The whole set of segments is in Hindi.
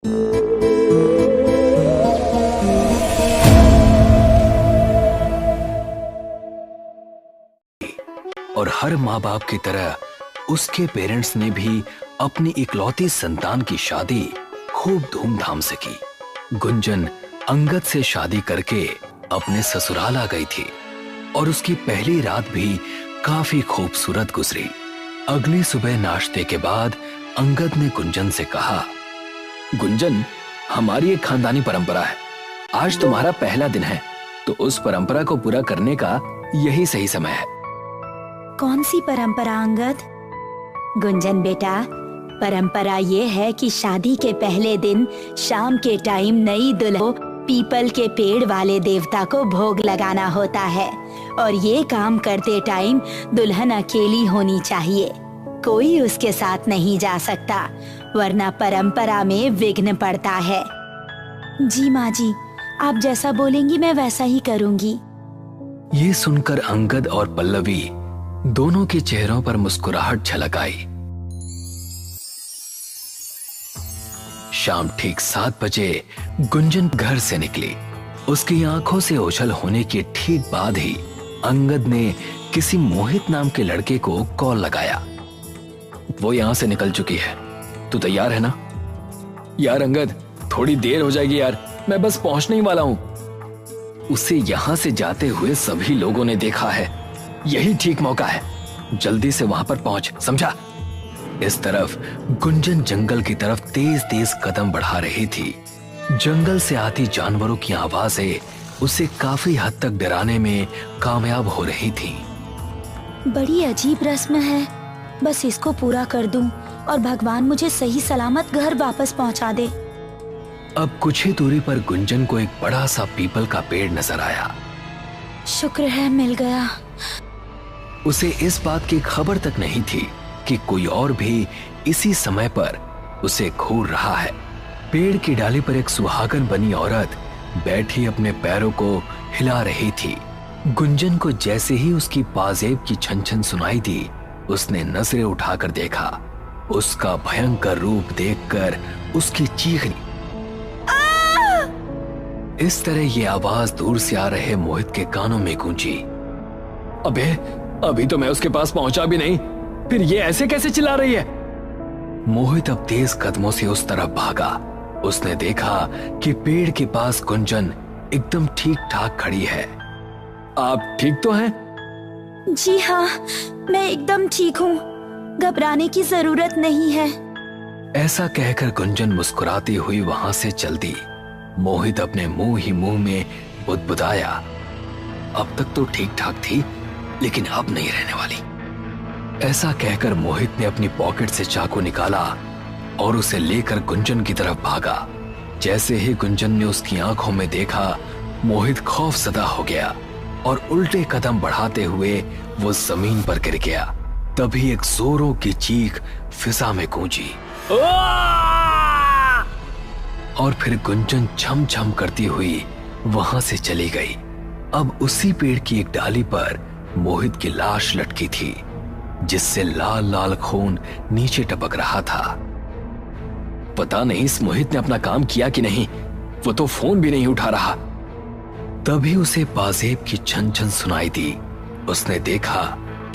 और हर माँ बाप की तरह उसके पेरेंट्स ने भी अपनी इकलौती संतान की शादी खूब धूमधाम से की। गुंजन अंगद से शादी करके अपने ससुराल आ गई थी और उसकी पहली रात भी काफी खूबसूरत गुजरी। अगली सुबह नाश्ते के बाद अंगद ने गुंजन से कहा, गुंजन, हमारी एक खानदानी परंपरा है, आज तुम्हारा पहला दिन है, तो उस परंपरा को पूरा करने का यही सही समय है। कौन सी परंपरा अंगद? गुंजन बेटा, परंपरा ये है कि शादी के पहले दिन शाम के टाइम नई दुल्हन को पीपल के पेड़ वाले देवता को भोग लगाना होता है और ये काम करते टाइम दुल्हन अकेली होनी चाहिए, कोई उसके साथ नहीं जा सकता, वरना परंपरा में विघ्न पड़ता है। जी माँ जी, आप जैसा बोलेंगी मैं वैसा ही करूंगी। ये सुनकर अंगद और पल्लवी दोनों के चेहरों पर मुस्कुराहट झलक आई। शाम ठीक 7 बजे गुंजन घर से निकली। उसकी आंखों से ओझल होने के ठीक बाद ही अंगद ने किसी मोहित नाम के लड़के को कॉल लगाया। वो यहां से निकल चुकी है, तू तैयार है ना? यार अंगद, थोड़ी देर हो जाएगी यार, मैं बस पहुंचने ही वाला हूं। उसे यहां से जाते हुए सभी लोगों ने देखा है, यही ठीक मौका है, जल्दी से वहां पर पहुंच, समझा? इस तरफ गुंजन जंगल की तरफ तेज तेज कदम बढ़ा रही थी। जंगल से आती जानवरों की आवाजें उसे काफी हद तक डराने में कामयाब हो रही थी। बड़ी अजीब रस्म है, बस इसको पूरा कर दूं और भगवान मुझे सही सलामत घर वापस पहुंचा दे। अब कुछ ही दूरी पर गुंजन को एक बड़ा सा पीपल का पेड़ नजर आया। शुक्र है मिल गया। उसे इस बात की खबर तक नहीं थी कि कोई और भी इसी समय पर उसे घूर रहा है। पेड़ की डाली पर एक सुहागन बनी औरत बैठी अपने पैरों को हिला रही थी। गुंजन को जैसे ही उसकी पाजेब की छन छन सुनाई दी, उसने नजरें उठाकर देखा। उसका भयंकर रूप देखकर उसकी चीख इस तरह ये आवाज दूर से आ रहे मोहित के कानों में गूंजी। अबे, अभी तो मैं उसके पास पहुंचा भी नहीं, फिर ये ऐसे कैसे चिल्ला रही है? मोहित अब तेज कदमों से उस तरफ भागा। उसने देखा कि पेड़ के पास गुंजन एकदम ठीक ठाक खड़ी है। आप ठीक तो हैं? जी हाँ, मैं एकदम ठीक हूँ, घबराने की जरूरत नहीं है। ऐसा कहकर गुंजन मुस्कुराती हुई वहां से चल दी। मोहित अपने मुंह ही मुंह में बुदबुदाया, अब तक तो ठीक ठाक थी, लेकिन अब नहीं रहने वाली। ऐसा कहकर मोहित ने अपनी पॉकेट से चाकू निकाला और उसे लेकर गुंजन की तरफ भागा। जैसे ही गुंजन ने उसकी आंखों में देखा, मोहित खौफजदा हो गया और उल्टे कदम बढ़ाते हुए वो जमीन पर गिर गया। तभी एक जोरों की चीख फिजा में गूंजी और फिर गुंजन छम छम करती हुई वहां से चली गई। अब उसी पेड़ की एक डाली पर मोहित की लाश लटकी थी, जिससे लाल लाल खून नीचे टपक रहा था। पता नहीं इस मोहित ने अपना काम किया कि नहीं, वो तो फोन भी नहीं उठा रहा। तभी उसे पाजेब की छन छन सुनाई दी। उसने देखा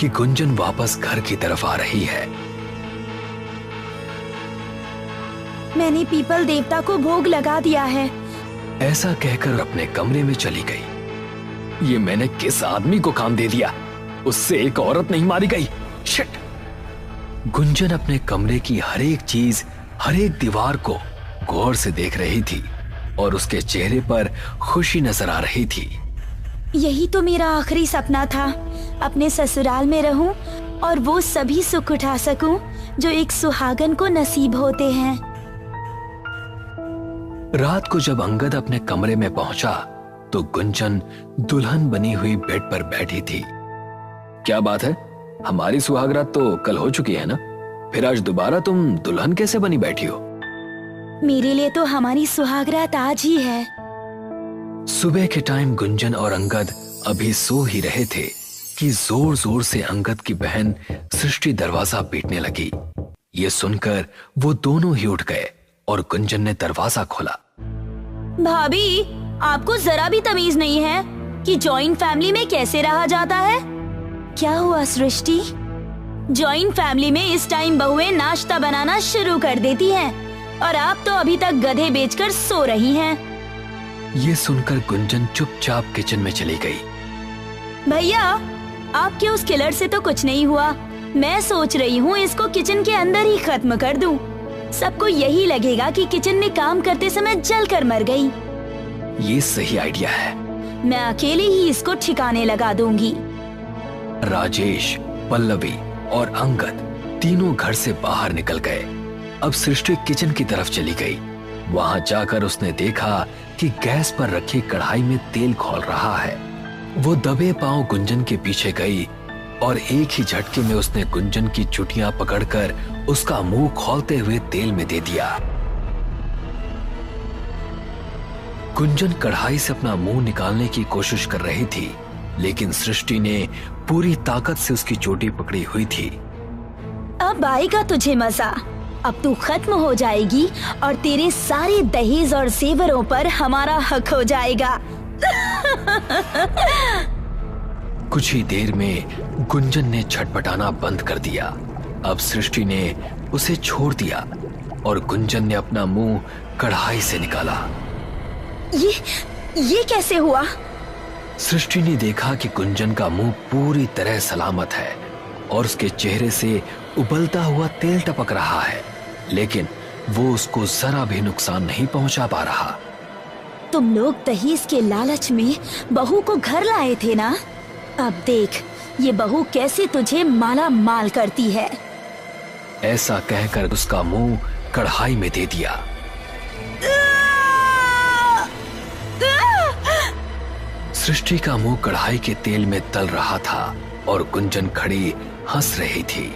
कि गुंजन वापस घर की तरफ आ रही है। मैंने पीपल देवता को भोग लगा दिया है, ऐसा कहकर अपने कमरे में चली गई। ये मैंने किस आदमी को काम दे दिया, उससे एक औरत नहीं मारी गई। शिट! गुंजन अपने कमरे की हर एक चीज, हर एक दीवार को गौर से देख रही थी और उसके चेहरे पर खुशी नजर आ रही थी। यही तो मेरा आखिरी सपना था, अपने ससुराल में रहूं और वो सभी सुख उठा सकूं जो एक सुहागन को नसीब होते हैं। रात को जब अंगद अपने कमरे में पहुंचा तो गुंजन दुल्हन बनी हुई बेड पर बैठी थी। क्या बात है, हमारी सुहागरात तो कल हो चुकी है ना, फिर आज दोबारा तुम दुल्हन कैसे बनी बैठी हो? मेरे लिए तो हमारी सुहागरात आज ही है। सुबह के टाइम गुंजन और अंगद अभी सो ही रहे थे कि जोर जोर से अंगद की बहन सृष्टि दरवाजा पीटने लगी। ये सुनकर वो दोनों ही उठ गए और गुंजन ने दरवाजा खोला। भाभी, आपको जरा भी तमीज नहीं है कि जॉइंट फैमिली में कैसे रहा जाता है? क्या हुआ सृष्टि? जॉइंट फैमिली में इस टाइम बहुएं नाश्ता बनाना शुरू कर देती हैं और आप तो अभी तक गधे बेचकर सो रही हैं। ये सुनकर गुंजन चुपचाप किचन में चली गई। भैया, आपके उस किलर से तो कुछ नहीं हुआ। मैं सोच रही हूँ इसको किचन के अंदर ही खत्म कर दूं। सबको यही लगेगा कि किचन में काम करते समय जलकर मर गई। ये सही आइडिया है। मैं अकेले ही इसको ठिकाने लगा दूंगी। राजेश, पल्लवी और अंगद तीनों घर से बाहर निकल गए। अब सृष्टि किचन की तरफ चली गई। वहां जाकर उसने देखा कि गैस पर रखी कढ़ाई में तेल खौल रहा है। वो दबे पांव गुंजन के पीछे गई और एक ही झटके में उसने गुंजन की चुटियां पकड़कर उसका मुंह खौलते हुए तेल में दे दिया। गुंजन कढ़ाई से अपना मुंह निकालने की कोशिश कर रही थी, लेकिन सृष्टि ने पूरी ताकत से उसकी चोटी पकड़ी हुई थी। अब आएगा तुझे मजा। अब तू खत्म हो जाएगी और तेरे सारे दहेज और जेवरों पर हमारा हक हो जाएगा। कुछ ही देर में गुंजन ने छटपटाना बंद कर दिया। अब सृष्टि ने उसे छोड़ दिया और गुंजन ने अपना मुंह कढ़ाई से निकाला। ये कैसे हुआ? सृष्टि ने देखा कि गुंजन का मुंह पूरी तरह सलामत है और उसके चेहरे से उबलता हुआ तेल टपक रहा है, लेकिन वो उसको जरा भी नुकसान नहीं पहुंचा पा रहा। तुम लोग दहेज के लालच में बहू को घर लाए थे ना? अब देख ये बहू कैसे तुझे माला माल करती है। ऐसा कहकर उसका मुंह कढ़ाई में दे दिया। सृष्टि का मुंह कढ़ाई के तेल में तल रहा था और गुंजन खड़ी हंस रही थी।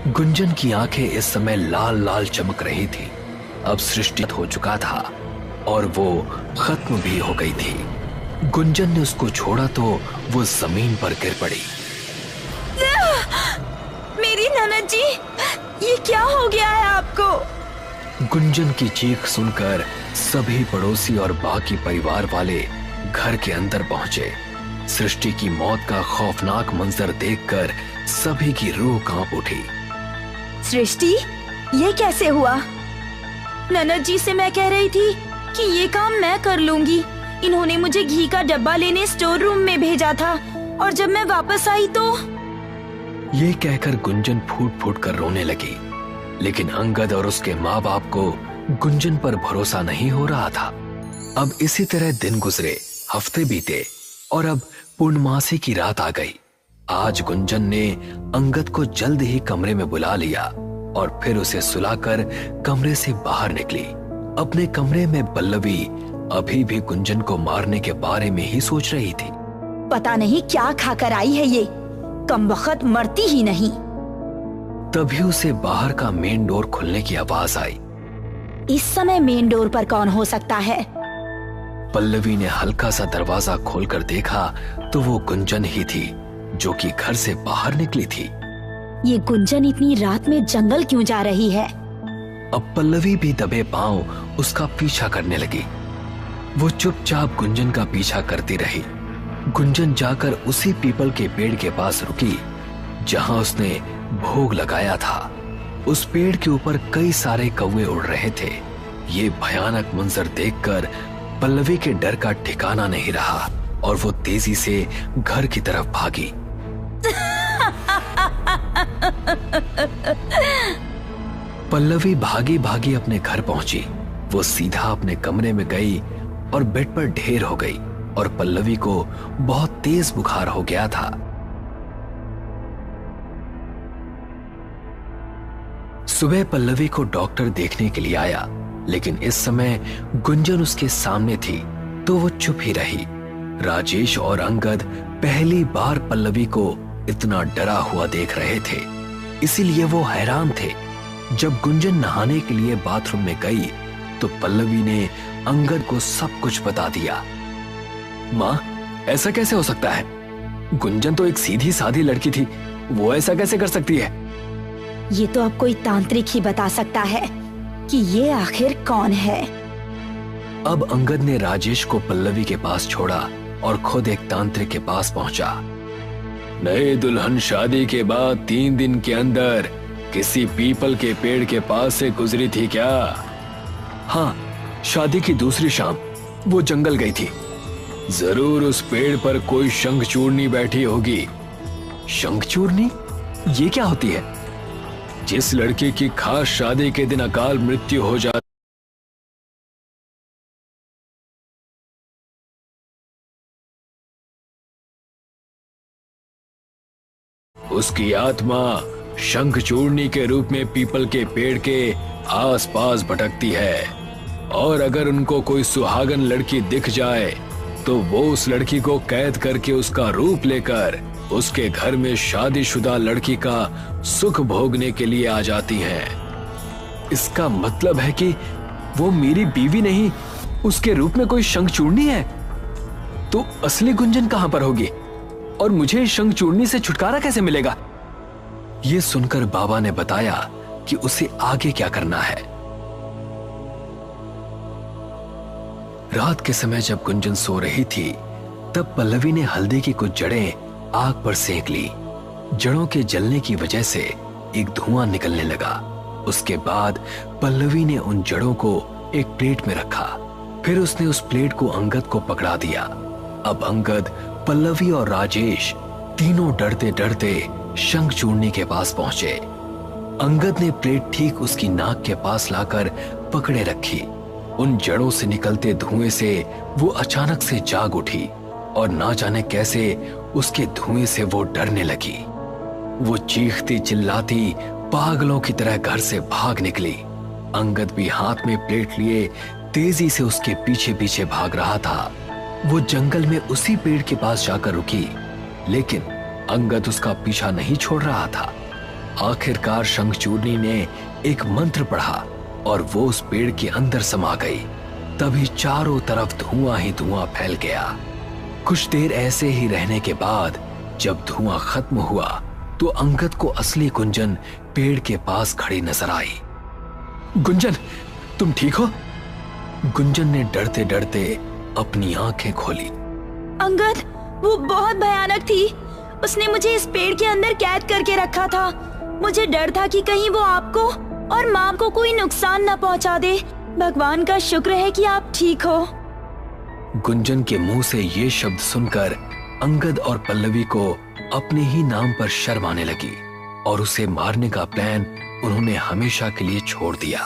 गुंजन की आंखें इस समय लाल लाल चमक रही थी। अब सृष्टि हो चुका था और वो खत्म भी हो गई थी। गुंजन ने उसको छोड़ा तो वो जमीन पर गिर पड़ी। मेरी ननद जी, ये क्या हो गया है आपको? गुंजन की चीख सुनकर सभी पड़ोसी और बाकी परिवार वाले घर के अंदर पहुंचे। सृष्टि की मौत का खौफनाक मंजर देखकर सभी की रूह कांप उठी। सृष्टि, ये कैसे हुआ? ननद जी से मैं कह रही थी कि ये काम मैं कर लूंगी। इन्होंने मुझे घी का डब्बा लेने स्टोर रूम में भेजा था और जब मैं वापस आई तो। ये कहकर गुंजन फूट फूट कर रोने लगी, लेकिन अंगद और उसके माँ बाप को गुंजन पर भरोसा नहीं हो रहा था। अब इसी तरह दिन गुजरे, हफ्ते बीते और अब पूर्णमासी की रात आ गई। आज गुंजन ने अंगद को जल्द ही कमरे में बुला लिया और फिर उसे सुलाकर कमरे से बाहर निकली। अपने कमरे में पल्लवी अभी भी गुंजन को मारने के बारे में ही सोच रही थी। पता नहीं क्या खाकर आई है ये, कमबख्त मरती ही नहीं। तभी उसे बाहर का मेन डोर खुलने की आवाज आई। इस समय मेन डोर पर कौन हो सकता है? पल्लवी ने हल्का सा दरवाजा खोलकर देखा तो वो गुंजन ही थी जो कि घर से बाहर निकली थी। ये गुंजन इतनी रात में जंगल क्यों जा रही है? अब पल्लवी भी दबे पांव उसका पीछा करने लगी। वो चुपचाप गुंजन का पीछा करती रही। गुंजन जाकर उसी पीपल के पेड़ के पास रुकी जहां उसने भोग लगाया था। उस पेड़ के ऊपर कई सारे कौवे उड़ रहे थे। ये भयानक मंजर देखकर पल्लवी के डर का ठिकाना नहीं रहा और वो तेजी से घर की तरफ भागी। पल्लवी भागी भागी अपने घर पहुंची। वो सीधा अपने कमरे में गई और बेड पर ढेर हो गई और पल्लवी को बहुत तेज बुखार हो गया था। सुबह पल्लवी को डॉक्टर देखने के लिए आया, लेकिन इस समय गुंजन उसके सामने थी तो वो चुप ही रही। राजेश और अंगद पहली बार पल्लवी को इतना डरा हुआ देख रहे थे, इसीलिए वो हैरान थे। जब गुंजन नहाने के लिए बाथरूम में गई तो पल्लवी ने अंगद को सब कुछ बता दिया। माँ, ऐसा कैसे हो सकता है? गुंजन तो एक सीधी सादी लड़की थी, वो ऐसा कैसे कर सकती है? ये तो अब कोई तांत्रिक ही बता सकता है कि ये आखिर कौन है। अब अंगद ने राजेश को पल्लवी के पास छोड़ा और खुद एक तांत्रिक के पास पहुंचा। नए दुल्हन शादी के बाद 3 दिन के अंदर किसी पीपल के पेड़ के पास से गुजरी थी क्या? हाँ, शादी की दूसरी शाम वो जंगल गई थी। जरूर उस पेड़ पर कोई शंखचूड़नी बैठी होगी। शंखचूड़नी? ये क्या होती है? जिस लड़की की खास शादी के दिन अकाल मृत्यु हो जाती उसकी आत्मा शंखचूड़नी के रूप में पीपल के पेड़ के आसपास भटकती है, और अगर उनको कोई सुहागन लड़की दिख जाए तो वो उस लड़की को कैद करके उसका रूप लेकर उसके घर में शादीशुदा लड़की का सुख भोगने के लिए आ जाती हैं। इसका मतलब है कि वो मेरी बीवी नहीं, उसके रूप में कोई शंखचूड़नी है। तो असली गुंजन कहां पर होगी और मुझे शंखचूड़नी से छुटकारा कैसे मिलेगा? ये सुनकर बाबा ने बताया कि उसे आगे क्या करना है। रात के समय जब गुंजन सो रही थी तब पल्लवी ने हल्दी की कुछ जड़ें आग पर सेक ली। जड़ों के जलने की वजह से एक धुआं निकलने लगा। उसके बाद पल्लवी ने उन जड़ों को एक प्लेट में रखा। फिर उसने उस प्लेट को अंगद को पकड़ा दिया। अब अंगद, पल्लवी और राजेश तीनों डरते डरते शंखचूड़नी के पास पहुंचे। अंगद ने प्लेट ठीक उसकी नाक के पास लाकर पकड़े रखी। उन जड़ों से निकलते धुएं से वो अचानक से जाग उठी और ना जाने कैसे उसके धुएं से वो डरने लगी। वो चीखती चिल्लाती पागलों की तरह घर से भाग निकली। अंगद भी हाथ में प्लेट लिए तेजी से उसके पीछे पीछे भाग रहा था। वो जंगल में उसी पेड़ के पास जाकर रुकी, लेकिन अंगद उसका पीछा नहीं छोड़ रहा था। आखिरकार शंखचूड़नी ने एक मंत्र पढ़ा और वो उस पेड़ के अंदर समा गई। तभी चारों तरफ धुआं ही धुआं फैल गया। कुछ देर ऐसे ही रहने के बाद जब धुआं खत्म हुआ तो अंगद को असली गुंजन पेड़ के पास खड़ी नजर आई। गुंजन, तुम ठीक हो? गुंजन ने डरते डरते अपनी आंखें खोली। अंगद, वो बहुत भयानक थी। उसने मुझे इस पेड़ के अंदर कैद करके रखा था। मुझे डर था कि कहीं वो आपको और माँ को कोई नुकसान न पहुंचा दे। भगवान का शुक्र है कि आप ठीक हो। गुंजन के मुंह से ये शब्द सुनकर अंगद और पल्लवी को अपने ही नाम पर शर्म आने लगी और उसे मारने का प्लान उन्होंने हमेशा के लिए छोड़ दिया।